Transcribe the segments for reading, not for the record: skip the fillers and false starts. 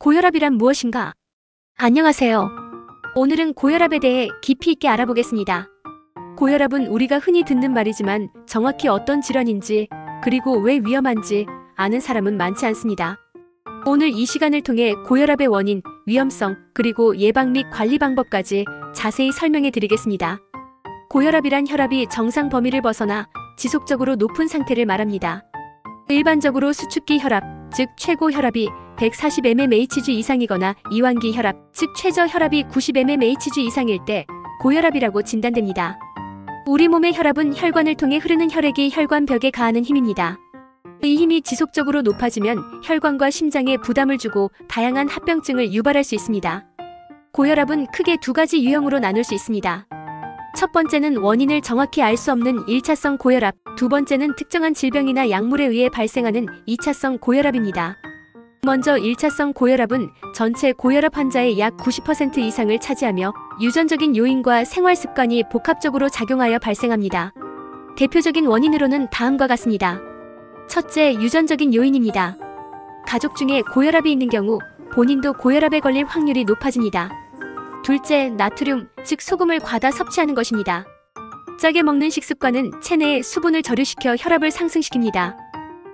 고혈압이란 무엇인가? 안녕하세요. 오늘은 고혈압에 대해 깊이 있게 알아보겠습니다. 고혈압은 우리가 흔히 듣는 말이지만 정확히 어떤 질환인지 그리고 왜 위험한지 아는 사람은 많지 않습니다. 오늘 이 시간을 통해 고혈압의 원인, 위험성, 그리고 예방 및 관리 방법까지 자세히 설명해 드리겠습니다. 고혈압이란 혈압이 정상 범위를 벗어나 지속적으로 높은 상태를 말합니다. 일반적으로 수축기 혈압, 즉 최고 혈압이 140mmHg 이상이거나 이완기 혈압, 즉 최저 혈압이 90mmHg 이상일 때 고혈압이라고 진단됩니다. 우리 몸의 혈압은 혈관을 통해 흐르는 혈액이 혈관벽에 가하는 힘입니다. 이 힘이 지속적으로 높아지면 혈관과 심장에 부담을 주고 다양한 합병증을 유발할 수 있습니다. 고혈압은 크게 두 가지 유형으로 나눌 수 있습니다. 첫 번째는 원인을 정확히 알 수 없는 1차성 고혈압, 두 번째는 특정한 질병이나 약물에 의해 발생하는 2차성 고혈압입니다. 먼저 1차성 고혈압은 전체 고혈압 환자의 약 90% 이상을 차지하며 유전적인 요인과 생활 습관이 복합적으로 작용하여 발생합니다. 대표적인 원인으로는 다음과 같습니다. 첫째, 유전적인 요인입니다. 가족 중에 고혈압이 있는 경우 본인도 고혈압에 걸릴 확률이 높아집니다. 둘째, 나트륨, 즉 소금을 과다 섭취하는 것입니다. 짜게 먹는 식습관은 체내의 수분을 저류시켜 혈압을 상승시킵니다.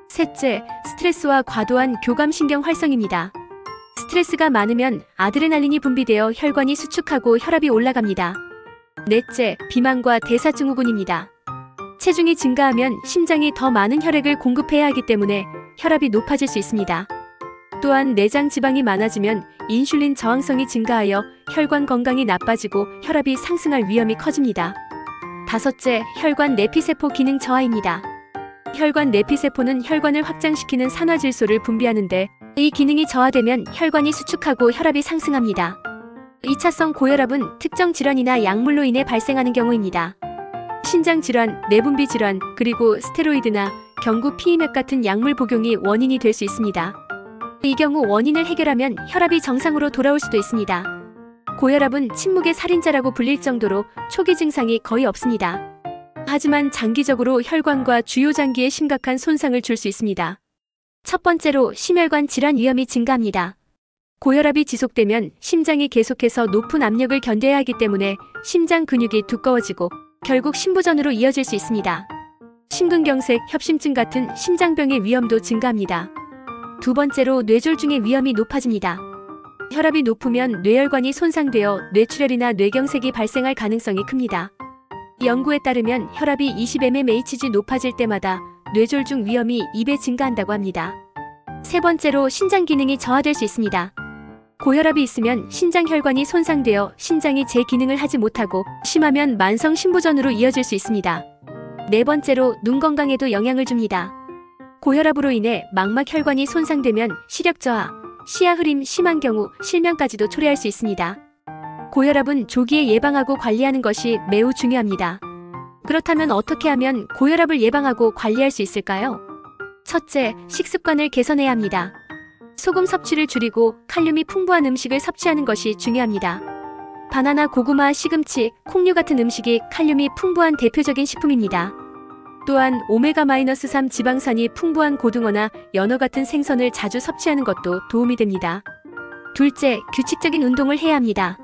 셋째, 스트레스와 과도한 교감신경 활성입니다. 스트레스가 많으면 아드레날린이 분비되어 혈관이 수축하고 혈압이 올라갑니다. 넷째, 비만과 대사증후군입니다. 체중이 증가하면 심장이 더 많은 혈액을 공급해야 하기 때문에 혈압이 높아질 수 있습니다. 또한 내장 지방이 많아지면 인슐린 저항성이 증가하여 혈관 건강이 나빠지고 혈압이 상승할 위험이 커집니다. 다섯째, 혈관 내피세포 기능 저하입니다. 혈관 내피세포는 혈관을 확장시키는 산화질소를 분비하는데 이 기능이 저하되면 혈관이 수축하고 혈압이 상승합니다. 2차성 고혈압은 특정 질환이나 약물로 인해 발생하는 경우입니다. 신장질환, 내분비질환, 그리고 스테로이드나 경구 피임약 같은 약물 복용이 원인이 될 수 있습니다. 이 경우 원인을 해결하면 혈압이 정상으로 돌아올 수도 있습니다. 고혈압은 침묵의 살인자라고 불릴 정도로 초기 증상이 거의 없습니다. 하지만 장기적으로 혈관과 주요 장기에 심각한 손상을 줄 수 있습니다. 첫 번째로 심혈관 질환 위험이 증가합니다. 고혈압이 지속되면 심장이 계속해서 높은 압력을 견뎌야 하기 때문에 심장 근육이 두꺼워지고 결국 심부전으로 이어질 수 있습니다. 심근경색, 협심증 같은 심장병의 위험도 증가합니다. 두 번째로 뇌졸중의 위험이 높아집니다. 혈압이 높으면 뇌혈관이 손상되어 뇌출혈이나 뇌경색이 발생할 가능성이 큽니다. 연구에 따르면 혈압이 20mmHg 높아질 때마다 뇌졸중 위험이 2배 증가한다고 합니다. 세 번째로 신장 기능이 저하될 수 있습니다. 고혈압이 있으면 신장 혈관이 손상되어 신장이 제 기능을 하지 못하고 심하면 만성 심부전으로 이어질 수 있습니다. 네 번째로 눈 건강에도 영향을 줍니다. 고혈압으로 인해 망막 혈관이 손상되면 시력 저하, 시야 흐림 심한 경우 실명까지도 초래할 수 있습니다. 고혈압은 조기에 예방하고 관리하는 것이 매우 중요합니다. 그렇다면 어떻게 하면 고혈압을 예방하고 관리할 수 있을까요? 첫째, 식습관을 개선해야 합니다. 소금 섭취를 줄이고 칼륨이 풍부한 음식을 섭취하는 것이 중요합니다. 바나나, 고구마, 시금치, 콩류 같은 음식이 칼륨이 풍부한 대표적인 식품입니다. 또한 오메가-3 지방산이 풍부한 고등어나 연어 같은 생선을 자주 섭취하는 것도 도움이 됩니다. 둘째, 규칙적인 운동을 해야 합니다.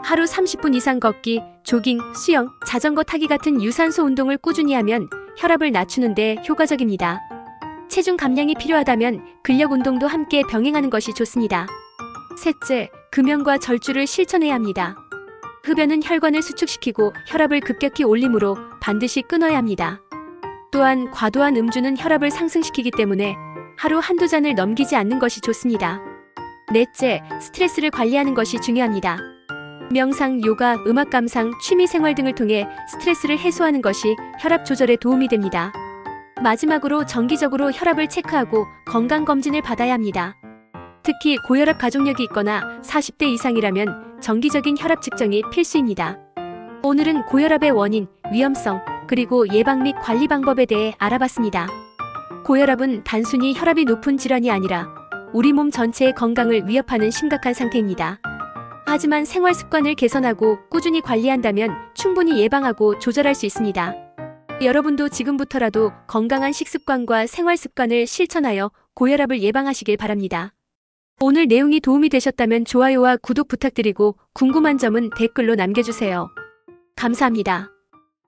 하루 30분 이상 걷기, 조깅, 수영, 자전거 타기 같은 유산소 운동을 꾸준히 하면 혈압을 낮추는 데 효과적입니다. 체중 감량이 필요하다면 근력 운동도 함께 병행하는 것이 좋습니다. 셋째, 금연과 절주를 실천해야 합니다. 흡연은 혈관을 수축시키고 혈압을 급격히 올리므로 반드시 끊어야 합니다. 또한 과도한 음주는 혈압을 상승시키기 때문에 하루 한두 잔을 넘기지 않는 것이 좋습니다. 넷째, 스트레스를 관리하는 것이 중요합니다. 명상, 요가, 음악 감상, 취미 생활 등을 통해 스트레스를 해소하는 것이 혈압 조절에 도움이 됩니다. 마지막으로 정기적으로 혈압을 체크하고 건강검진을 받아야 합니다. 특히 고혈압 가족력이 있거나 40대 이상이라면 정기적인 혈압 측정이 필수입니다. 오늘은 고혈압의 원인, 위험성, 그리고 예방 및 관리 방법에 대해 알아봤습니다. 고혈압은 단순히 혈압이 높은 질환이 아니라 우리 몸 전체의 건강을 위협하는 심각한 상태입니다. 하지만 생활 습관을 개선하고 꾸준히 관리한다면 충분히 예방하고 조절할 수 있습니다. 여러분도 지금부터라도 건강한 식습관과 생활 습관을 실천하여 고혈압을 예방하시길 바랍니다. 오늘 내용이 도움이 되셨다면 좋아요와 구독 부탁드리고 궁금한 점은 댓글로 남겨주세요. 감사합니다.